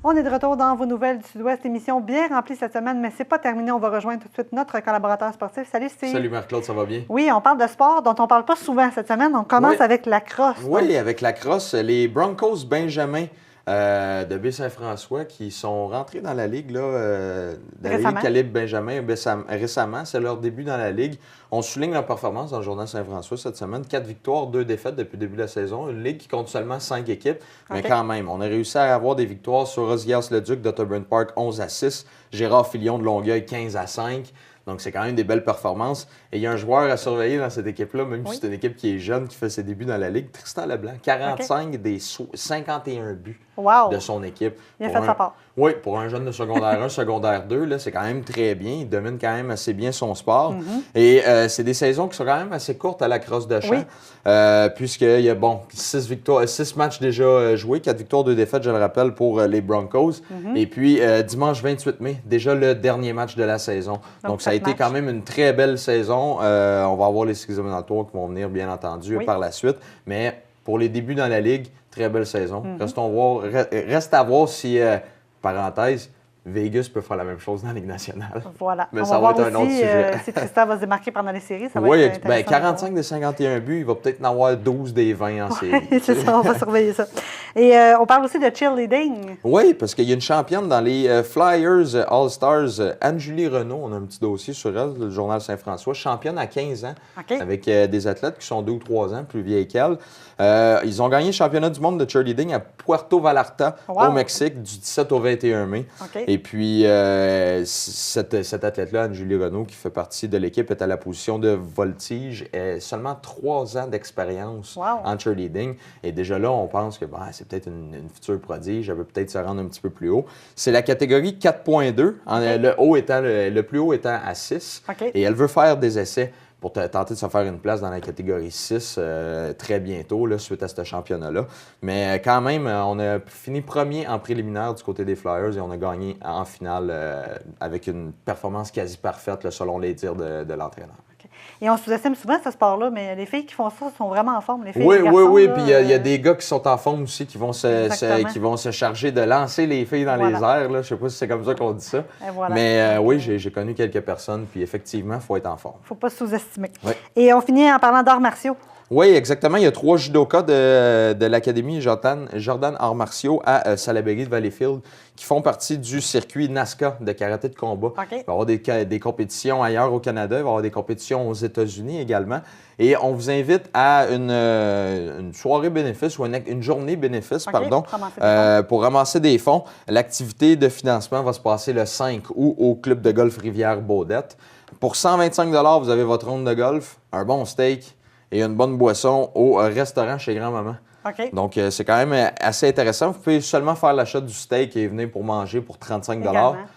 On est de retour dans vos nouvelles du Sud-Ouest, émission bien remplie cette semaine, mais c'est pas terminé. On va rejoindre tout de suite notre collaborateur sportif. Salut Steve. Salut Marc-Claude, ça va bien? Oui, on parle de sport dont on parle pas souvent cette semaine. On commence avec la crosse. Oui, avec la crosse. Les Broncos Benjamin de Baie-Saint-François qui sont rentrés dans la Ligue, dans la Ligue calibre Benjamin récemment. C'est leur début dans la Ligue. On souligne leur performance dans le Journal Saint-François cette semaine. 4 victoires, 2 défaites depuis le début de la saison. Une Ligue qui compte seulement 5 équipes. Mais quand même, on a réussi à avoir des victoires sur Rosias-le-Duc d'Otterburn Park 11-6, Gérard Filion de Longueuil 15-5. Donc, c'est quand même des belles performances. Et il y a un joueur à surveiller dans cette équipe-là, même si c'est une équipe qui est jeune, qui fait ses débuts dans la Ligue, Tristan Leblanc. 45 des 51 buts de son équipe. Il a fait sa part. Oui, pour un jeune de secondaire 1, secondaire 2, là, c'est quand même très bien. Il domine quand même assez bien son sport. Et c'est des saisons qui sont quand même assez courtes à la crosse de champ. Puisqu'il y a, 6 matchs déjà joués, 4 victoires, 2 défaites, je le rappelle, pour les Broncos. Et puis, dimanche 28 mai, déjà le dernier match de la saison. Donc ça a été quand même une très belle saison. On va avoir les éliminatoires qui vont venir, bien entendu, par la suite. Mais pour les débuts dans la Ligue, très belle saison. Reste à voir si, parenthèse, Vegas peut faire la même chose dans la Ligue nationale. Voilà. Mais ça va être un autre sujet. Si Tristan va se démarquer pendant les séries, ça va être intéressant. 45 des 51 buts, il va peut-être en avoir 12 des 20 en série. C'est ça, on va surveiller ça. Et on parle aussi de cheerleading. Oui, parce qu'il y a une championne dans les Flyers All-Stars, Anne-Julie Renaud. On a un petit dossier sur elle, le Journal Saint-François. Championne à 15 ans, avec des athlètes qui sont 2 ou 3 ans plus vieilles qu'elle. Ils ont gagné le championnat du monde de cheerleading à Puerto Vallarta, au Mexique, du 17 au 21 mai. Et puis, cette athlète-là, Anne-Julie Renaud, qui fait partie de l'équipe, est à la position de voltige. Seulement 3 ans d'expérience en cheerleading. Et déjà là, on pense que c'est peut-être une future prodige. Elle veut peut-être se rendre un petit peu plus haut. C'est la catégorie 4.2, le plus haut étant à 6. Et elle veut faire des essais pour tenter de se faire une place dans la catégorie 6 très bientôt, là, suite à ce championnat-là. Mais quand même, on a fini premier en préliminaire du côté des Flyers et on a gagné en finale avec une performance quasi parfaite, là, selon les dires de l'entraîneur. Et on sous-estime souvent ce sport-là, mais les filles qui font ça sont vraiment en forme. Les filles oui. Puis il y a des gars qui sont en forme aussi, qui vont se charger de lancer les filles dans les airs. Là. Je ne sais pas si c'est comme ça qu'on dit ça. Mais oui, j'ai connu quelques personnes. Puis effectivement, il faut être en forme. Il ne faut pas sous-estimer. Et on finit en parlant d'arts martiaux. Oui, exactement. Il y a 3 judokas de l'Académie Jordan Arts Martiaux à Salaberry de Valleyfield qui font partie du circuit NASCA de karaté de combat. Il va y avoir des compétitions ailleurs au Canada, il va y avoir des compétitions aux États-Unis également. Et on vous invite à une soirée bénéfice ou une journée bénéfice, pour ramasser des fonds. L'activité de financement va se passer le 5 août au club de golf Rivière-Baudette. Pour 125 $, vous avez votre ronde de golf, un bon steak et une bonne boisson au restaurant chez Grand-Maman. Donc, c'est quand même assez intéressant. Vous pouvez seulement faire l'achat du steak et venir pour manger pour 35 $.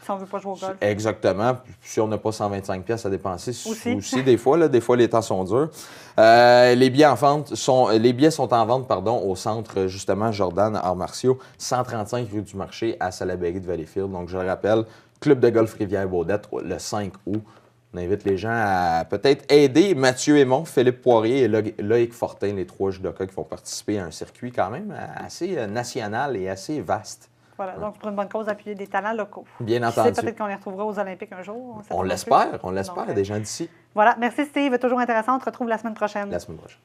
Si on ne veut pas jouer au golf. Exactement. Si on n'a pas 125 $ à dépenser, aussi des fois, les temps sont durs. Les billets sont en vente au centre, justement, Jordan Arts Martiaux, 135 rue du Marché à Salaberry de Valleyfield. Donc, je le rappelle, club de golf Rivière-Baudette, le 5 août. On invite les gens à peut-être aider Mathieu Aymon, Philippe Poirier et Loïc Fortin, les 3 judokas qui vont participer à un circuit quand même assez national et assez vaste. Voilà, donc pour une bonne cause, appuyer des talents locaux. Bien entendu. Peut-être qu'on les retrouvera aux Olympiques un jour. On l'espère, des gens d'ici. Voilà, merci Steve, toujours intéressant. On te retrouve la semaine prochaine. La semaine prochaine.